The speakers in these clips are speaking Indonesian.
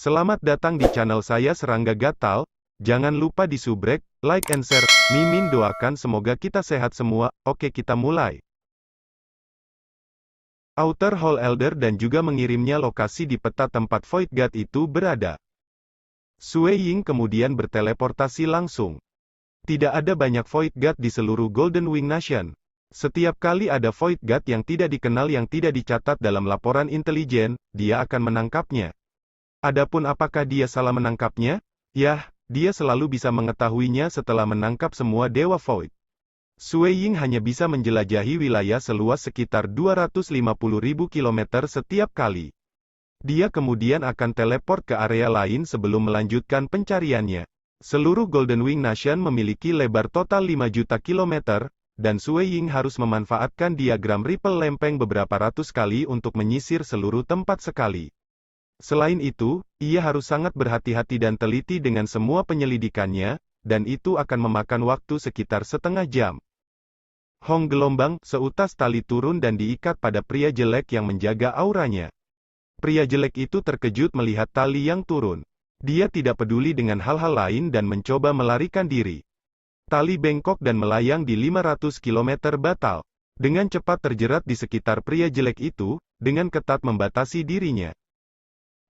Selamat datang di channel saya Serangga Gatal. Jangan lupa di subrek, like and share. Mimin doakan semoga kita sehat semua. Oke, kita mulai. Outer Hall Elder dan juga mengirimnya lokasi di peta tempat Void God itu berada. Sui Ying kemudian berteleportasi langsung. Tidak ada banyak Void God di seluruh Golden Wing Nation. Setiap kali ada Void God yang tidak dikenal yang tidak dicatat dalam laporan intelijen, dia akan menangkapnya. Adapun apakah dia salah menangkapnya? Yah, dia selalu bisa mengetahuinya setelah menangkap semua Dewa Void. Sui Ying hanya bisa menjelajahi wilayah seluas sekitar 250.000 km setiap kali. Dia kemudian akan teleport ke area lain sebelum melanjutkan pencariannya. Seluruh Golden Wing Nation memiliki lebar total 5 juta kilometer, dan Sui Ying harus memanfaatkan diagram ripple lempeng beberapa ratus kali untuk menyisir seluruh tempat sekali. Selain itu, ia harus sangat berhati-hati dan teliti dengan semua penyelidikannya, dan itu akan memakan waktu sekitar setengah jam. Hong gelombang, seutas tali turun dan diikat pada pria jelek yang menjaga auranya. Pria jelek itu terkejut melihat tali yang turun. Dia tidak peduli dengan hal-hal lain dan mencoba melarikan diri. Tali bengkok dan melayang di 500 km batal. Dengan cepat terjerat di sekitar pria jelek itu, dengan ketat membatasi dirinya.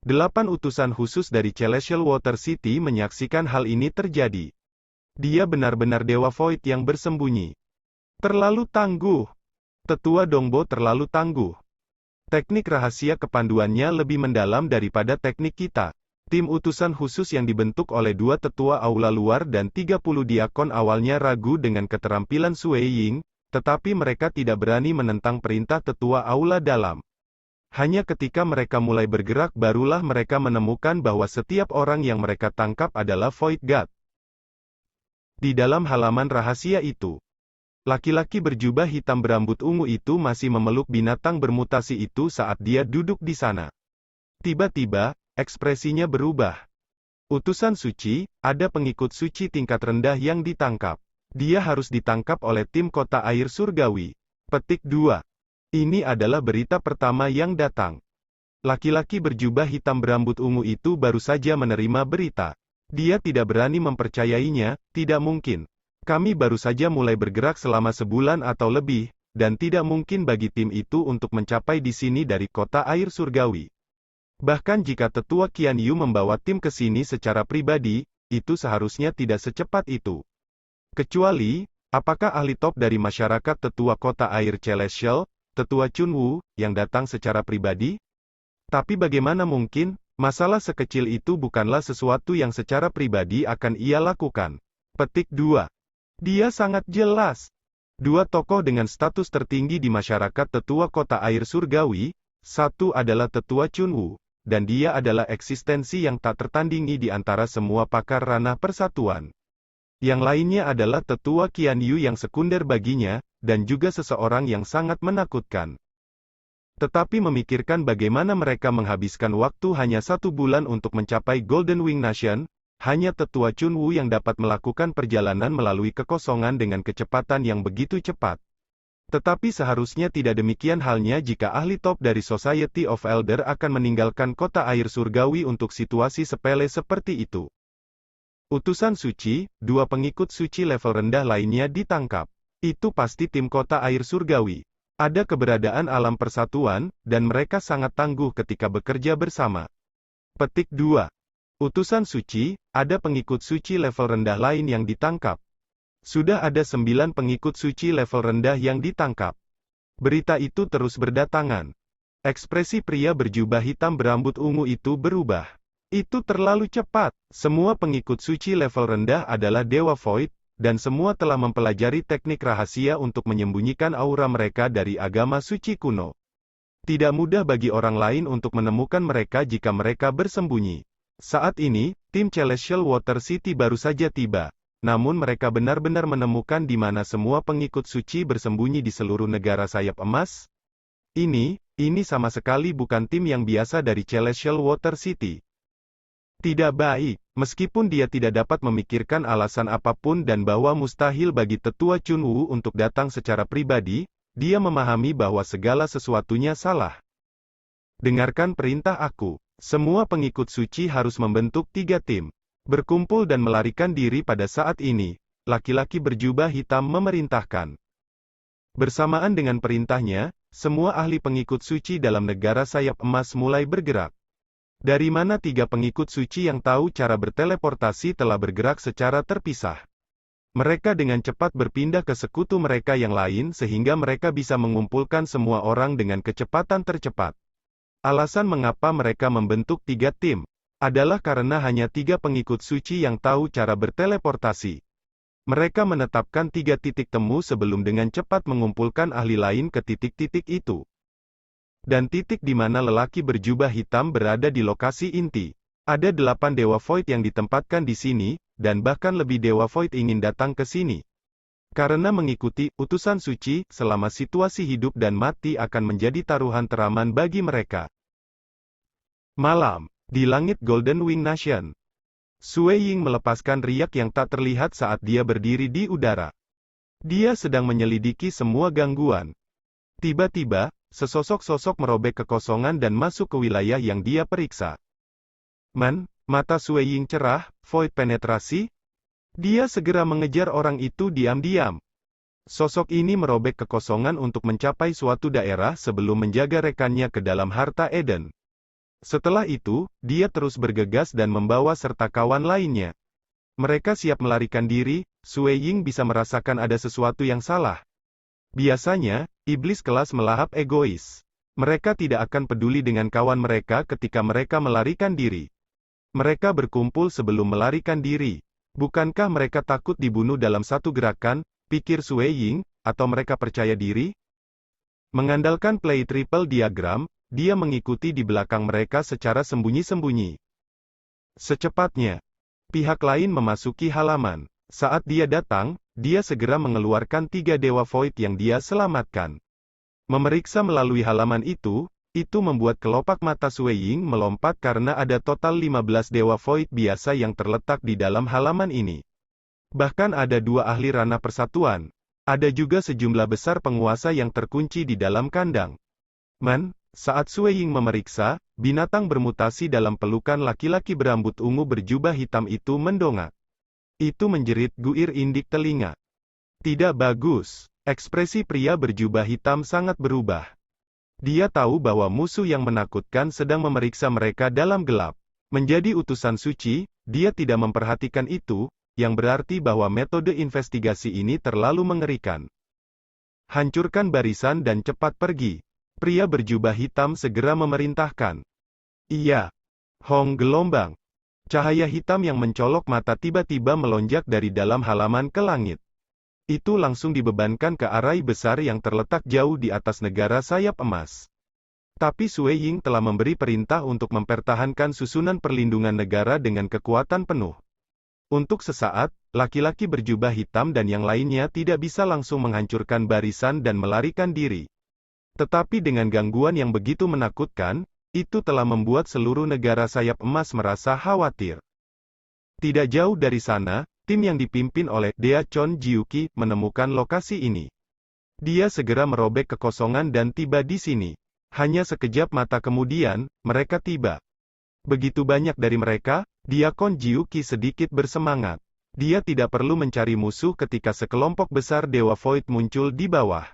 8 utusan khusus dari Celestial Water City menyaksikan hal ini terjadi. Dia benar-benar Dewa Void yang bersembunyi. Terlalu tangguh. Tetua Dongbo terlalu tangguh. Teknik rahasia kepanduannya lebih mendalam daripada teknik kita. Tim utusan khusus yang dibentuk oleh 2 tetua aula luar dan 30 diakon awalnya ragu dengan keterampilan Sui Ying, tetapi mereka tidak berani menentang perintah tetua aula dalam. Hanya ketika mereka mulai bergerak barulah mereka menemukan bahwa setiap orang yang mereka tangkap adalah Void God. Di dalam halaman rahasia itu, laki-laki berjubah hitam berambut ungu itu masih memeluk binatang bermutasi itu saat dia duduk di sana. Tiba-tiba, ekspresinya berubah. Utusan suci, ada pengikut suci tingkat rendah yang ditangkap. Dia harus ditangkap oleh tim kota air surgawi. Petik 2. Ini adalah berita pertama yang datang. Laki-laki berjubah hitam berambut ungu itu baru saja menerima berita. Dia tidak berani mempercayainya, tidak mungkin. Kami baru saja mulai bergerak selama sebulan atau lebih, dan tidak mungkin bagi tim itu untuk mencapai di sini dari kota air surgawi. Bahkan jika tetua Qian Yu membawa tim ke sini secara pribadi, itu seharusnya tidak secepat itu. Kecuali, apakah ahli top dari masyarakat tetua kota air Celestial, Tetua Chun Wu, yang datang secara pribadi? Tapi bagaimana mungkin, masalah sekecil itu bukanlah sesuatu yang secara pribadi akan ia lakukan. Petik 2. Dia sangat jelas. 2 tokoh dengan status tertinggi di masyarakat tetua kota air surgawi, satu adalah Tetua Chun Wu, dan dia adalah eksistensi yang tak tertandingi di antara semua pakar ranah persatuan. Yang lainnya adalah Tetua Qian Yu yang sekunder baginya, dan juga seseorang yang sangat menakutkan. Tetapi memikirkan bagaimana mereka menghabiskan waktu hanya 1 bulan untuk mencapai Golden Wing Nation, hanya Tetua Chun Wu yang dapat melakukan perjalanan melalui kekosongan dengan kecepatan yang begitu cepat. Tetapi seharusnya tidak demikian halnya jika ahli top dari Society of Elder akan meninggalkan kota air surgawi untuk situasi sepele seperti itu. Utusan suci, 2 pengikut suci level rendah lainnya ditangkap. Itu pasti tim kota air surgawi. Ada keberadaan alam persatuan, dan mereka sangat tangguh ketika bekerja bersama. Petik 2. Utusan suci, ada pengikut suci level rendah lain yang ditangkap. Sudah ada 9 pengikut suci level rendah yang ditangkap. Berita itu terus berdatangan. Ekspresi pria berjubah hitam berambut ungu itu berubah. Itu terlalu cepat. Semua pengikut suci level rendah adalah Dewa Void, dan semua telah mempelajari teknik rahasia untuk menyembunyikan aura mereka dari agama suci kuno. Tidak mudah bagi orang lain untuk menemukan mereka jika mereka bersembunyi. Saat ini, tim Celestial Water City baru saja tiba. Namun mereka benar-benar menemukan di mana semua pengikut suci bersembunyi di seluruh negara sayap emas. Ini sama sekali bukan tim yang biasa dari Celestial Water City. Tidak baik, meskipun dia tidak dapat memikirkan alasan apapun dan bahwa mustahil bagi Tetua Chun Wu untuk datang secara pribadi, dia memahami bahwa segala sesuatunya salah. Dengarkan perintah aku. Semua pengikut suci harus membentuk 3 tim. Berkumpul dan melarikan diri pada saat ini. Laki-laki berjubah hitam memerintahkan. Bersamaan dengan perintahnya, semua ahli pengikut suci dalam negara sayap emas mulai bergerak. Dari mana 3 pengikut suci yang tahu cara berteleportasi telah bergerak secara terpisah. Mereka dengan cepat berpindah ke sekutu mereka yang lain sehingga mereka bisa mengumpulkan semua orang dengan kecepatan tercepat. Alasan mengapa mereka membentuk 3 tim, adalah karena hanya 3 pengikut suci yang tahu cara berteleportasi. Mereka menetapkan 3 titik temu sebelum dengan cepat mengumpulkan ahli lain ke titik-titik itu. Dan titik di mana lelaki berjubah hitam berada di lokasi inti. Ada 8 Dewa Void yang ditempatkan di sini, dan bahkan lebih Dewa Void ingin datang ke sini. Karena mengikuti utusan suci, selama situasi hidup dan mati akan menjadi taruhan teraman bagi mereka. Malam, di langit Golden Wing Nation. Sue Ying melepaskan riak yang tak terlihat saat dia berdiri di udara. Dia sedang menyelidiki semua gangguan. Tiba-tiba, sesosok-sosok merobek kekosongan dan masuk ke wilayah yang dia periksa. Mata Sue Ying cerah, void penetrasi? Dia segera mengejar orang itu diam-diam. Sosok ini merobek kekosongan untuk mencapai suatu daerah sebelum menjaga rekannya ke dalam harta Eden. Setelah itu, dia terus bergegas dan membawa serta kawan lainnya. Mereka siap melarikan diri. Sue Ying bisa merasakan ada sesuatu yang salah. Biasanya, iblis kelas melahap egois. Mereka tidak akan peduli dengan kawan mereka ketika mereka melarikan diri. Mereka berkumpul sebelum melarikan diri. Bukankah mereka takut dibunuh dalam satu gerakan, pikir Sue Ying, atau mereka percaya diri? Mengandalkan play triple diagram, dia mengikuti di belakang mereka secara sembunyi-sembunyi. Secepatnya, pihak lain memasuki halaman. Saat dia datang, dia segera mengeluarkan 3 Dewa Void yang dia selamatkan. Memeriksa melalui halaman itu membuat kelopak mata Sue Ying melompat karena ada total 15 Dewa Void biasa yang terletak di dalam halaman ini. Bahkan ada 2 ahli ranah persatuan. Ada juga sejumlah besar penguasa yang terkunci di dalam kandang. Saat Sue Ying memeriksa, binatang bermutasi dalam pelukan laki-laki berambut ungu berjubah hitam itu mendongak. Itu menjerit guir indik telinga. Tidak bagus. Ekspresi pria berjubah hitam sangat berubah. Dia tahu bahwa musuh yang menakutkan sedang memeriksa mereka dalam gelap. Menjadi utusan suci, dia tidak memperhatikan itu, yang berarti bahwa metode investigasi ini terlalu mengerikan. Hancurkan barisan dan cepat pergi. Pria berjubah hitam segera memerintahkan. Iya. Hong gelombang. Cahaya hitam yang mencolok mata tiba-tiba melonjak dari dalam halaman ke langit. Itu langsung dibebankan ke arai besar yang terletak jauh di atas negara sayap emas. Tapi Sue Ying telah memberi perintah untuk mempertahankan susunan perlindungan negara dengan kekuatan penuh. Untuk sesaat, laki-laki berjubah hitam dan yang lainnya tidak bisa langsung menghancurkan barisan dan melarikan diri. Tetapi dengan gangguan yang begitu menakutkan, itu telah membuat seluruh negara sayap emas merasa khawatir. Tidak jauh dari sana, tim yang dipimpin oleh Dea Chon Jiuki menemukan lokasi ini. Dia segera merobek kekosongan dan tiba di sini. Hanya sekejap mata kemudian, mereka tiba. Begitu banyak dari mereka, Diakon Jiuki sedikit bersemangat. Dia tidak perlu mencari musuh ketika sekelompok besar Dewa Void muncul di bawah.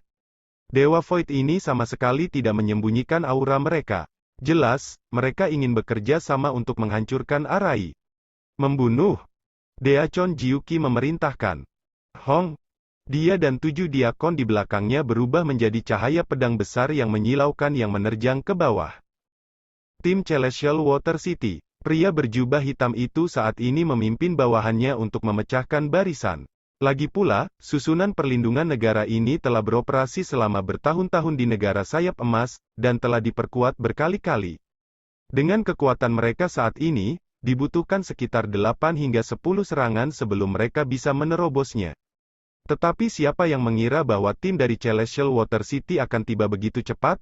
Dewa Void ini sama sekali tidak menyembunyikan aura mereka. Jelas, mereka ingin bekerja sama untuk menghancurkan arai. Membunuh. Deachon Jiuki memerintahkan. Hong. Dia dan 7 diakon di belakangnya berubah menjadi cahaya pedang besar yang menyilaukan yang menerjang ke bawah. Tim Celestial Water City. Pria berjubah hitam itu saat ini memimpin bawahannya untuk memecahkan barisan. Lagi pula, susunan perlindungan negara ini telah beroperasi selama bertahun-tahun di negara sayap emas, dan telah diperkuat berkali-kali. Dengan kekuatan mereka saat ini, dibutuhkan sekitar 8 hingga 10 serangan sebelum mereka bisa menerobosnya. Tetapi siapa yang mengira bahwa tim dari Celestial Water City akan tiba begitu cepat?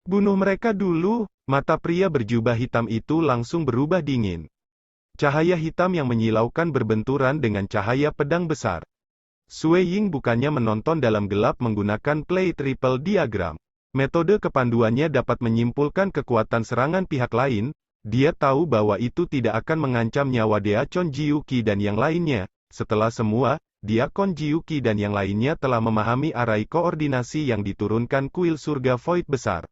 Bunuh mereka dulu. Mata pria berjubah hitam itu langsung berubah dingin. Cahaya hitam yang menyilaukan berbenturan dengan cahaya pedang besar. Sue Ying bukannya menonton dalam gelap menggunakan play triple diagram. Metode kepanduannya dapat menyimpulkan kekuatan serangan pihak lain, Dia tahu bahwa itu tidak akan mengancam nyawa Diakon Ji-yuki dan yang lainnya. Setelah semua, Diakon Ji-yuki dan yang lainnya telah memahami arai koordinasi yang diturunkan kuil surga Void besar.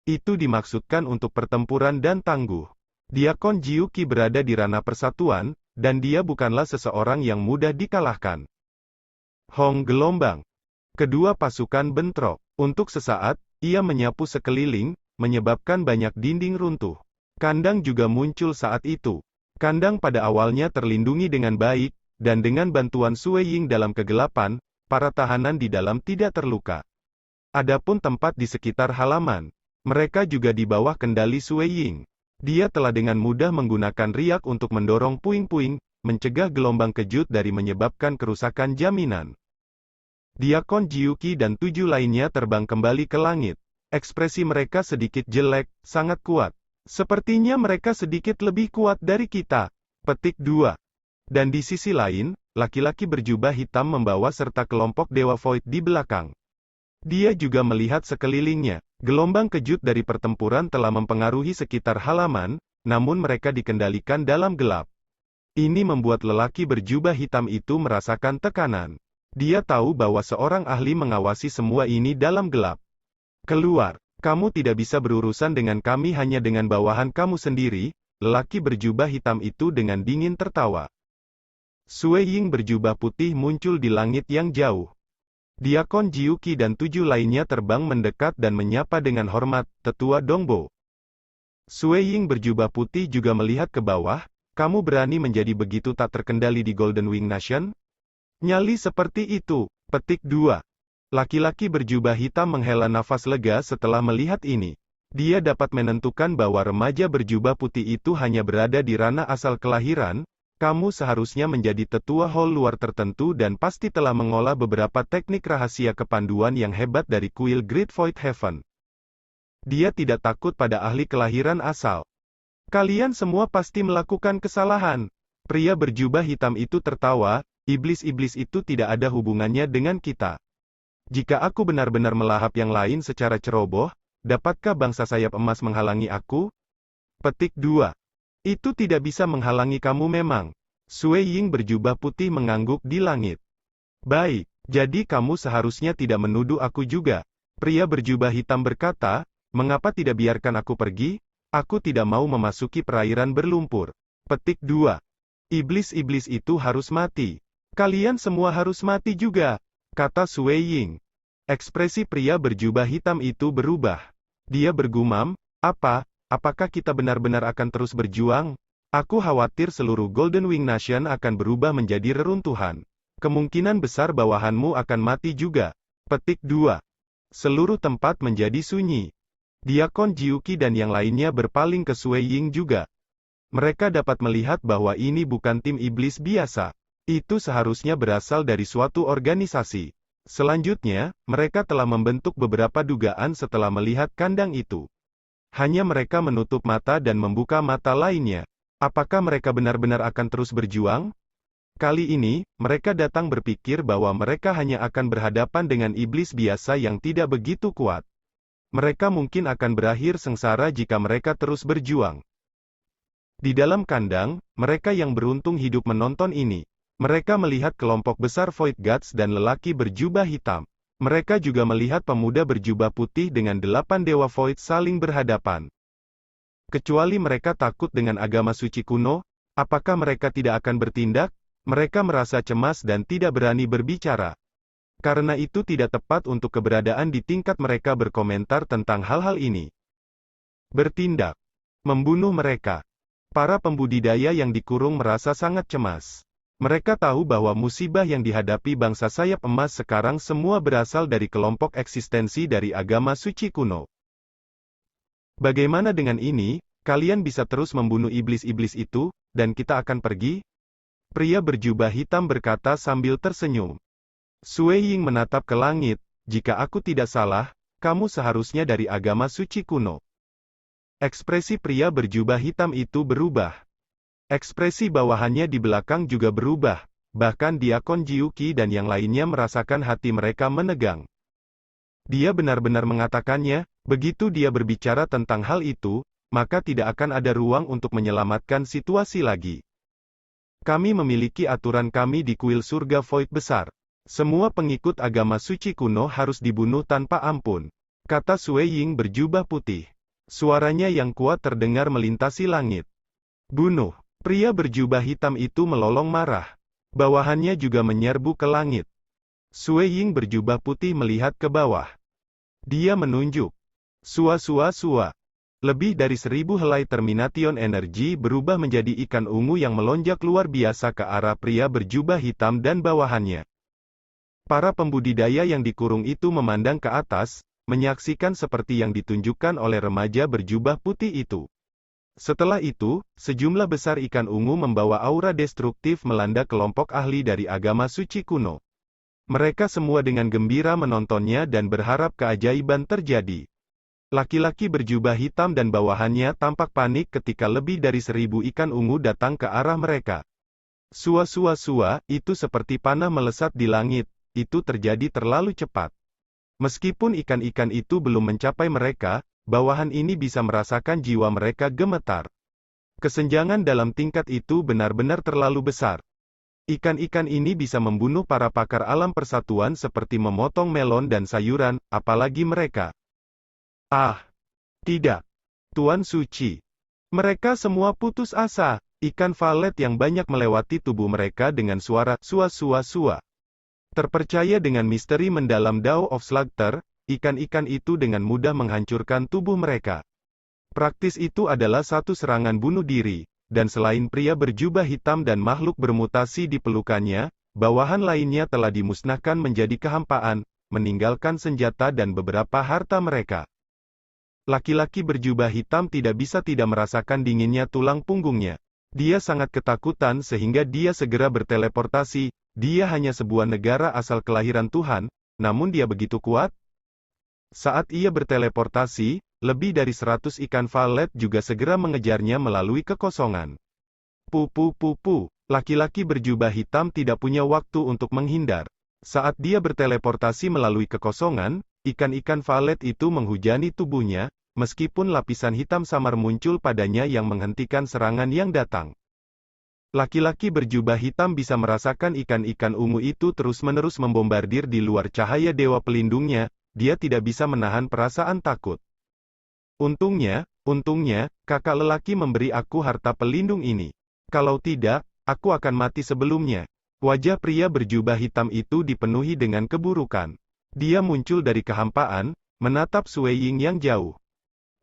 Itu dimaksudkan untuk pertempuran dan tangguh. Diakon Ji-yuki berada di ranah persatuan, dan dia bukanlah seseorang yang mudah dikalahkan. Hong gelombang. Kedua pasukan bentrok. Untuk sesaat, ia menyapu sekeliling, menyebabkan banyak dinding runtuh. Kandang juga muncul saat itu. Kandang pada awalnya terlindungi dengan baik, dan dengan bantuan Sue Ying dalam kegelapan, para tahanan di dalam tidak terluka. Adapun tempat di sekitar halaman, mereka juga di bawah kendali Sue Ying. Dia telah dengan mudah menggunakan riak untuk mendorong puing-puing, mencegah gelombang kejut dari menyebabkan kerusakan jaminan. Diakon Ji-yuki dan 7 lainnya terbang kembali ke langit. Ekspresi mereka sedikit jelek, sangat kuat. Sepertinya mereka sedikit lebih kuat dari kita. Petik 2. Dan di sisi lain, laki-laki berjubah hitam membawa serta kelompok Dewa Void di belakang. Dia juga melihat sekelilingnya. Gelombang kejut dari pertempuran telah mempengaruhi sekitar halaman, namun mereka dikendalikan dalam gelap. Ini membuat lelaki berjubah hitam itu merasakan tekanan. Dia tahu bahwa seorang ahli mengawasi semua ini dalam gelap. Keluar. Kamu tidak bisa berurusan dengan kami hanya dengan bawahan kamu sendiri, lelaki berjubah hitam itu dengan dingin tertawa. Sue Ying berjubah putih muncul di langit yang jauh. Diakon Ji-yuki dan 7 lainnya terbang mendekat dan menyapa dengan hormat, Tetua Dongbo. Sue Ying berjubah putih juga melihat ke bawah, kamu berani menjadi begitu tak terkendali di Golden Wing Nation? Nyali seperti itu. Petik 2. Laki-laki berjubah hitam menghela nafas lega setelah melihat ini. Dia dapat menentukan bahwa remaja berjubah putih itu hanya berada di ranah asal kelahiran. Kamu seharusnya menjadi tetua hall luar tertentu dan pasti telah mengolah beberapa teknik rahasia kepanduan yang hebat dari kuil Great Void Heaven. Dia tidak takut pada ahli kelahiran asal. Kalian semua pasti melakukan kesalahan. Pria berjubah hitam itu tertawa, iblis-iblis itu tidak ada hubungannya dengan kita. Jika aku benar-benar melahap yang lain secara ceroboh, dapatkah bangsa sayap emas menghalangi aku? Petik 2. Itu tidak bisa menghalangi kamu memang. Sue Ying berjubah putih mengangguk di langit. Baik, jadi kamu seharusnya tidak menuduh aku juga. Pria berjubah hitam berkata, mengapa tidak biarkan aku pergi? Aku tidak mau memasuki perairan berlumpur. Petik 2. Iblis-iblis itu harus mati. Kalian semua harus mati juga, kata Sue Ying. Ekspresi pria berjubah hitam itu berubah. Dia bergumam, apakah kita benar-benar akan terus berjuang? Aku khawatir seluruh Golden Wing Nation akan berubah menjadi reruntuhan. Kemungkinan besar bawahanmu akan mati juga. Petik 2. Seluruh tempat menjadi sunyi. Diakon Ji-yuki dan yang lainnya berpaling ke Sue Ying juga. Mereka dapat melihat bahwa ini bukan tim iblis biasa. Itu seharusnya berasal dari suatu organisasi. Selanjutnya, mereka telah membentuk beberapa dugaan setelah melihat kandang itu. Hanya mereka menutup mata dan membuka mata lainnya. Apakah mereka benar-benar akan terus berjuang? Kali ini, mereka datang berpikir bahwa mereka hanya akan berhadapan dengan iblis biasa yang tidak begitu kuat. Mereka mungkin akan berakhir sengsara jika mereka terus berjuang. Di dalam kandang, mereka yang beruntung hidup menonton ini. Mereka melihat kelompok besar Void Gods dan lelaki berjubah hitam. Mereka juga melihat pemuda berjubah putih dengan 8 dewa Void saling berhadapan. Kecuali mereka takut dengan agama suci kuno, apakah mereka tidak akan bertindak? Mereka merasa cemas dan tidak berani berbicara. Karena itu tidak tepat untuk keberadaan di tingkat mereka berkomentar tentang hal-hal ini. Bertindak. Membunuh mereka. Para pembudidaya yang dikurung merasa sangat cemas. Mereka tahu bahwa musibah yang dihadapi bangsa sayap emas sekarang semua berasal dari kelompok eksistensi dari agama suci kuno. Bagaimana dengan ini? Kalian bisa terus membunuh iblis-iblis itu, dan kita akan pergi? Pria berjubah hitam berkata sambil tersenyum. Sue Ying menatap ke langit, jika aku tidak salah, kamu seharusnya dari agama suci kuno. Ekspresi pria berjubah hitam itu berubah. Ekspresi bawahannya di belakang juga berubah, bahkan Diakon Ji-yuki dan yang lainnya merasakan hati mereka menegang. Dia benar-benar mengatakannya, begitu dia berbicara tentang hal itu, maka tidak akan ada ruang untuk menyelamatkan situasi lagi. Kami memiliki aturan kami di kuil surga Void besar. Semua pengikut agama suci kuno harus dibunuh tanpa ampun, kata Sue Ying berjubah putih. Suaranya yang kuat terdengar melintasi langit. Bunuh. Pria berjubah hitam itu melolong marah. Bawahannya juga menyerbu ke langit. Sue Ying berjubah putih melihat ke bawah. Dia menunjuk. Sua. Lebih dari 1000 helai termination energi berubah menjadi ikan ungu yang melonjak luar biasa ke arah pria berjubah hitam dan bawahannya. Para pembudidaya yang dikurung itu memandang ke atas, menyaksikan seperti yang ditunjukkan oleh remaja berjubah putih itu. Setelah itu, sejumlah besar ikan ungu membawa aura destruktif melanda kelompok ahli dari agama suci kuno. Mereka semua dengan gembira menontonnya dan berharap keajaiban terjadi. Laki-laki berjubah hitam dan bawahannya tampak panik ketika lebih dari 1000 ikan ungu datang ke arah mereka. Sua, itu seperti panah melesat di langit. Itu terjadi terlalu cepat. Meskipun ikan-ikan itu belum mencapai mereka, bawahan ini bisa merasakan jiwa mereka gemetar. Kesenjangan dalam tingkat itu benar-benar terlalu besar. Ikan-ikan ini bisa membunuh para pakar alam persatuan seperti memotong melon dan sayuran, apalagi mereka. Ah, tidak. Tuan Suci. Mereka semua putus asa. Ikan valet yang banyak melewati tubuh mereka dengan suara sua. Terpercaya dengan misteri mendalam Dao of Slaughter, ikan-ikan itu dengan mudah menghancurkan tubuh mereka. Praktis itu adalah satu serangan bunuh diri, dan selain pria berjubah hitam dan makhluk bermutasi di pelukannya, bawahan lainnya telah dimusnahkan menjadi kehampaan, meninggalkan senjata dan beberapa harta mereka. Laki-laki berjubah hitam tidak bisa tidak merasakan dinginnya tulang punggungnya. Dia sangat ketakutan sehingga dia segera berteleportasi. Dia hanya sebuah negara asal kelahiran Tuhan, namun dia begitu kuat. Saat ia berteleportasi, lebih dari 100 ikan valet juga segera mengejarnya melalui kekosongan. Laki-laki berjubah hitam tidak punya waktu untuk menghindar. Saat dia berteleportasi melalui kekosongan, ikan-ikan valet itu menghujani tubuhnya, meskipun lapisan hitam samar muncul padanya yang menghentikan serangan yang datang. Laki-laki berjubah hitam bisa merasakan ikan-ikan ungu itu terus-menerus membombardir di luar cahaya dewa pelindungnya, dia tidak bisa menahan perasaan takut. Untungnya, kakak lelaki memberi aku harta pelindung ini. Kalau tidak, aku akan mati sebelumnya. Wajah pria berjubah hitam itu dipenuhi dengan keburukan. Dia muncul dari kehampaan, menatap Sue Ying yang jauh.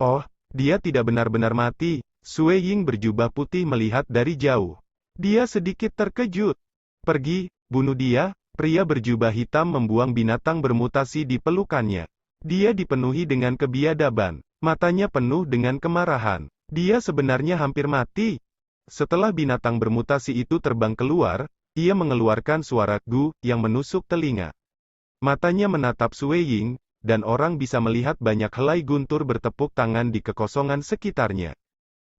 Oh, dia tidak benar-benar mati. Sue Ying berjubah putih melihat dari jauh. Dia sedikit terkejut. Pergi, bunuh dia. Pria berjubah hitam membuang binatang bermutasi di pelukannya. Dia dipenuhi dengan kebiadaban. Matanya penuh dengan kemarahan. Dia sebenarnya hampir mati. Setelah binatang bermutasi itu terbang keluar, ia mengeluarkan suara gu yang menusuk telinga. Matanya menatap Sue Ying, dan orang bisa melihat banyak helai guntur bertepuk tangan di kekosongan sekitarnya.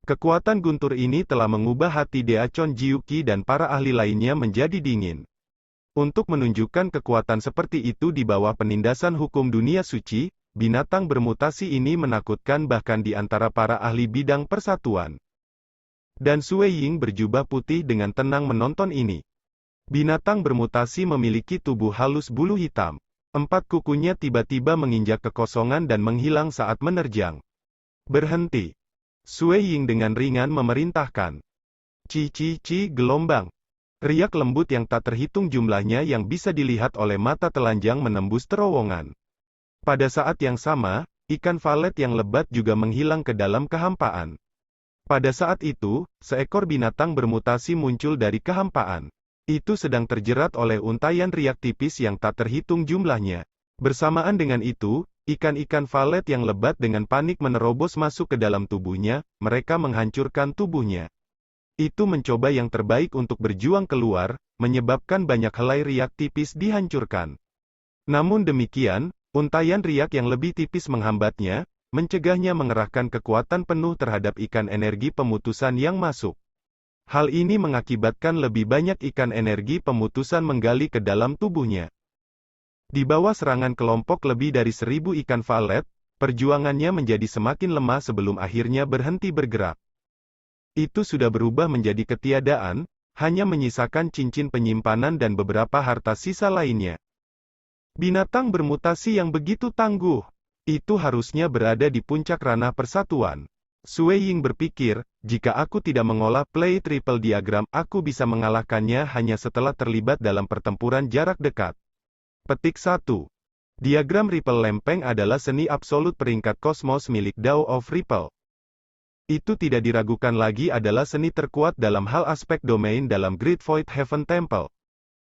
Kekuatan guntur ini telah mengubah hati Deachon Jiuqi dan para ahli lainnya menjadi dingin. Untuk menunjukkan kekuatan seperti itu di bawah penindasan hukum dunia suci, binatang bermutasi ini menakutkan bahkan di antara para ahli bidang persatuan. Dan Sue Ying berjubah putih dengan tenang menonton ini. Binatang bermutasi memiliki tubuh halus bulu hitam. 4 kukunya tiba-tiba menginjak kekosongan dan menghilang saat menerjang. Berhenti. Sue Ying dengan ringan memerintahkan. Gelombang. Riak lembut yang tak terhitung jumlahnya yang bisa dilihat oleh mata telanjang menembus terowongan. Pada saat yang sama, ikan valet yang lebat juga menghilang ke dalam kehampaan. Pada saat itu, seekor binatang bermutasi muncul dari kehampaan. Itu sedang terjerat oleh untaian riak tipis yang tak terhitung jumlahnya. Bersamaan dengan itu, ikan-ikan valet yang lebat dengan panik menerobos masuk ke dalam tubuhnya, mereka menghancurkan tubuhnya. Itu mencoba yang terbaik untuk berjuang keluar, menyebabkan banyak helai riak tipis dihancurkan. Namun demikian, untaian riak yang lebih tipis menghambatnya, mencegahnya mengerahkan kekuatan penuh terhadap ikan energi pemutusan yang masuk. Hal ini mengakibatkan lebih banyak ikan energi pemutusan menggali ke dalam tubuhnya. Di bawah serangan kelompok lebih dari 1000 ikan valet, perjuangannya menjadi semakin lemah sebelum akhirnya berhenti bergerak. Itu sudah berubah menjadi ketiadaan, hanya menyisakan cincin penyimpanan dan beberapa harta sisa lainnya. Binatang bermutasi yang begitu tangguh, itu harusnya berada di puncak ranah persatuan. Sui Ying berpikir, jika aku tidak mengolah play triple diagram, aku bisa mengalahkannya hanya setelah terlibat dalam pertempuran jarak dekat. Petik 1. Diagram Ripple lempeng adalah seni absolut peringkat kosmos milik Dao of Ripple. Itu tidak diragukan lagi adalah seni terkuat dalam hal aspek domain dalam Great Void Heaven Temple.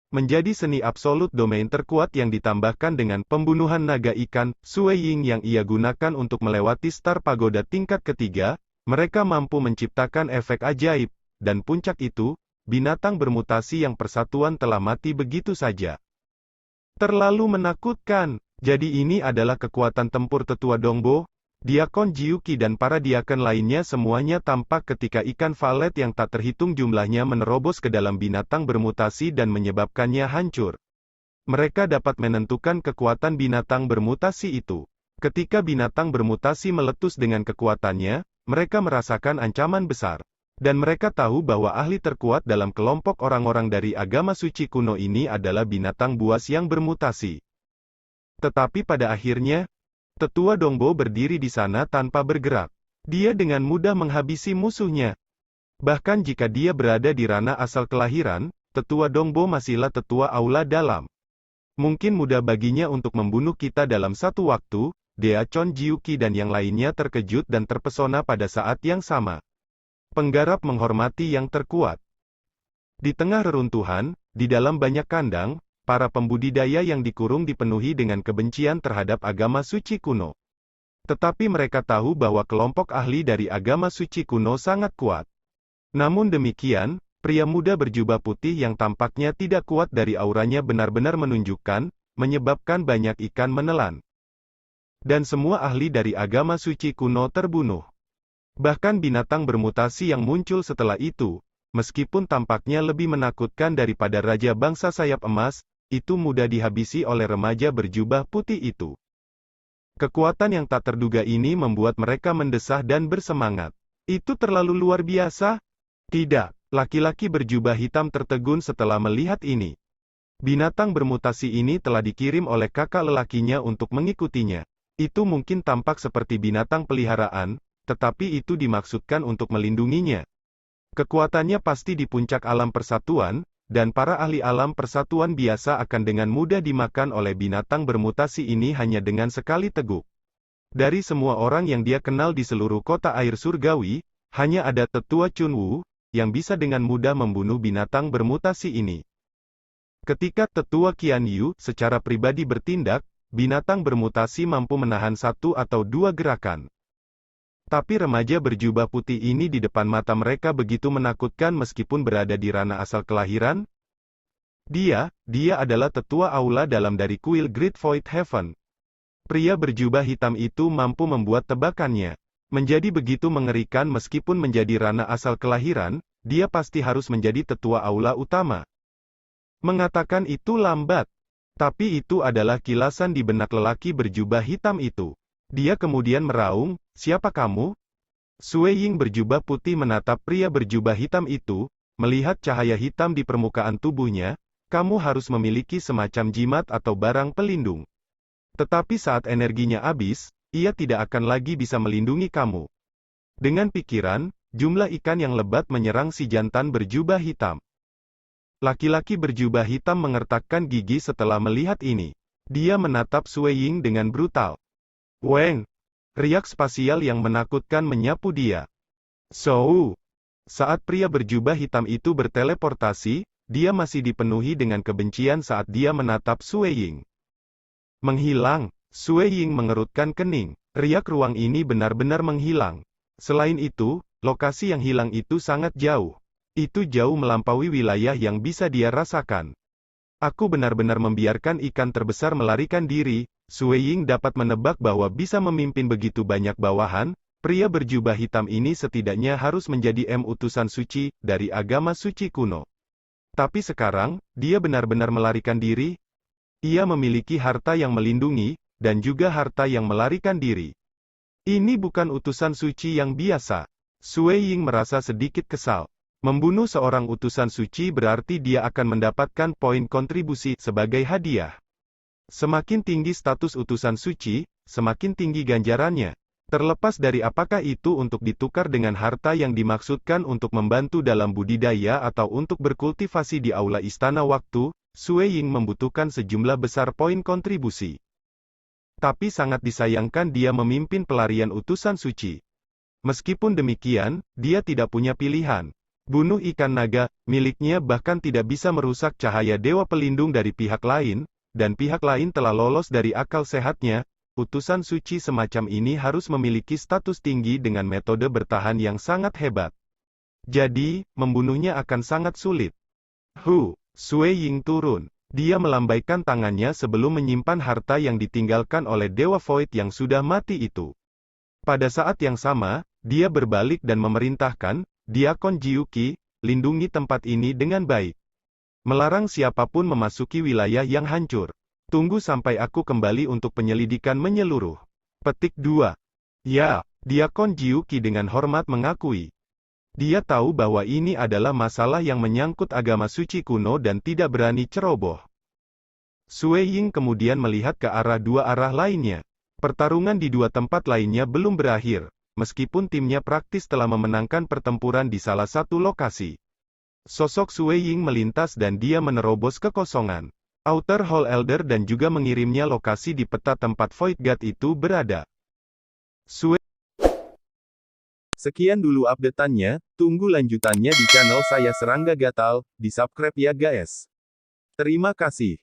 Menjadi seni absolut domain terkuat yang ditambahkan dengan pembunuhan naga ikan, Sui Ying yang ia gunakan untuk melewati Star Pagoda tingkat ketiga, mereka mampu menciptakan efek ajaib, dan puncak itu, binatang bermutasi yang persatuan telah mati begitu saja. Terlalu menakutkan, jadi ini adalah kekuatan tempur tetua Dongbo? Diakon Jiuqi dan para diakon lainnya semuanya tampak ketika ikan valet yang tak terhitung jumlahnya menerobos ke dalam binatang bermutasi dan menyebabkannya hancur. Mereka dapat menentukan kekuatan binatang bermutasi itu. Ketika binatang bermutasi meletus dengan kekuatannya, mereka merasakan ancaman besar. Dan mereka tahu bahwa ahli terkuat dalam kelompok orang-orang dari agama suci kuno ini adalah binatang buas yang bermutasi. Tetapi pada akhirnya, Tetua Dongbo berdiri di sana tanpa bergerak. Dia dengan mudah menghabisi musuhnya. Bahkan jika dia berada di ranah asal kelahiran, Tetua Dongbo masihlah tetua aula dalam. Mungkin mudah baginya untuk membunuh kita dalam satu waktu, Deacon Jiuqi dan yang lainnya terkejut dan terpesona pada saat yang sama. Penggarap menghormati yang terkuat. Di tengah reruntuhan, di dalam banyak kandang, para pembudidaya yang dikurung dipenuhi dengan kebencian terhadap agama suci kuno. Tetapi mereka tahu bahwa kelompok ahli dari agama suci kuno sangat kuat. Namun demikian, pria muda berjubah putih yang tampaknya tidak kuat dari auranya benar-benar menunjukkan, menyebabkan banyak ikan menelan. Dan semua ahli dari agama suci kuno terbunuh. Bahkan binatang bermutasi yang muncul setelah itu, meskipun tampaknya lebih menakutkan daripada Raja Bangsa Sayap Emas, itu mudah dihabisi oleh remaja berjubah putih itu. Kekuatan yang tak terduga ini membuat mereka mendesah dan bersemangat. Itu terlalu luar biasa? Tidak, laki-laki berjubah hitam tertegun setelah melihat ini. Binatang bermutasi ini telah dikirim oleh kakak lelakinya untuk mengikutinya. Itu mungkin tampak seperti binatang peliharaan, tetapi itu dimaksudkan untuk melindunginya. Kekuatannya pasti di puncak alam persatuan, dan para ahli alam persatuan biasa akan dengan mudah dimakan oleh binatang bermutasi ini hanya dengan sekali teguk. Dari semua orang yang dia kenal di seluruh kota air surgawi, hanya ada Tetua Chunwu, yang bisa dengan mudah membunuh binatang bermutasi ini. Ketika Tetua Qian Yu secara pribadi bertindak, binatang bermutasi mampu menahan satu atau dua gerakan. Tapi remaja berjubah putih ini di depan mata mereka begitu menakutkan meskipun berada di ranah asal kelahiran. Dia adalah tetua aula dalam dari kuil Great Void Heaven. Pria berjubah hitam itu mampu membuat tebakannya menjadi begitu mengerikan meskipun menjadi ranah asal kelahiran, dia pasti harus menjadi tetua aula utama. Mengatakan itu lambat. Tapi itu adalah kilasan di benak lelaki berjubah hitam itu. Dia kemudian meraung, "Siapa kamu?" Sui Ying berjubah putih menatap pria berjubah hitam itu, melihat cahaya hitam di permukaan tubuhnya, "Kamu harus memiliki semacam jimat atau barang pelindung. Tetapi saat energinya habis, ia tidak akan lagi bisa melindungi kamu." Dengan pikiran, jumlah ikan yang lebat menyerang si jantan berjubah hitam. Laki-laki berjubah hitam mengertakkan gigi setelah melihat ini. Dia menatap Sui Ying dengan brutal. "Weng!" Riak spasial yang menakutkan menyapu dia. "So!" Saat pria berjubah hitam itu berteleportasi, dia masih dipenuhi dengan kebencian saat dia menatap Sui Ying. "Menghilang!" Sui Ying mengerutkan kening. Riak ruang ini benar-benar menghilang. Selain itu, lokasi yang hilang itu sangat jauh. Itu jauh melampaui wilayah yang bisa dia rasakan. "Aku benar-benar membiarkan ikan terbesar melarikan diri." Sui Ying dapat menebak bahwa bisa memimpin begitu banyak bawahan, pria berjubah hitam ini setidaknya harus menjadi utusan suci, dari agama suci kuno. Tapi sekarang, dia benar-benar melarikan diri? Ia memiliki harta yang melindungi, dan juga harta yang melarikan diri. Ini bukan utusan suci yang biasa. Sui Ying merasa sedikit kesal. Membunuh seorang utusan suci berarti dia akan mendapatkan poin kontribusi sebagai hadiah. Semakin tinggi status utusan suci, semakin tinggi ganjarannya. Terlepas dari apakah itu untuk ditukar dengan harta yang dimaksudkan untuk membantu dalam budidaya atau untuk berkultivasi di aula istana waktu, Sui Ying membutuhkan sejumlah besar poin kontribusi. Tapi sangat disayangkan dia memimpin pelarian utusan suci. Meskipun demikian, dia tidak punya pilihan. Bunuh ikan naga, miliknya bahkan tidak bisa merusak cahaya dewa pelindung dari pihak lain, dan pihak lain telah lolos dari akal sehatnya. Utusan suci semacam ini harus memiliki status tinggi dengan metode bertahan yang sangat hebat. Jadi, membunuhnya akan sangat sulit. Sui Ying turun. Dia melambaikan tangannya sebelum menyimpan harta yang ditinggalkan oleh Dewa Void yang sudah mati itu. Pada saat yang sama, dia berbalik dan memerintahkan, Diakon Jiuqi, lindungi tempat ini dengan baik. Melarang siapapun memasuki wilayah yang hancur. Tunggu sampai aku kembali untuk penyelidikan menyeluruh. Petik 2. Ya, Diakon Jiuqi dengan hormat mengakui. Dia tahu bahwa ini adalah masalah yang menyangkut agama suci kuno dan tidak berani ceroboh. Sui Ying kemudian melihat ke arah dua arah lainnya. Pertarungan di dua tempat lainnya belum berakhir, meskipun timnya praktis telah memenangkan pertempuran di salah satu lokasi. Sosok Sui Ying melintas dan dia menerobos kekosongan. Outer Hall Elder dan juga mengirimnya lokasi di peta tempat Void God itu berada. Sekian dulu update-annya, tunggu lanjutannya di channel saya Serangga Gatal, di subscribe ya guys. Terima kasih.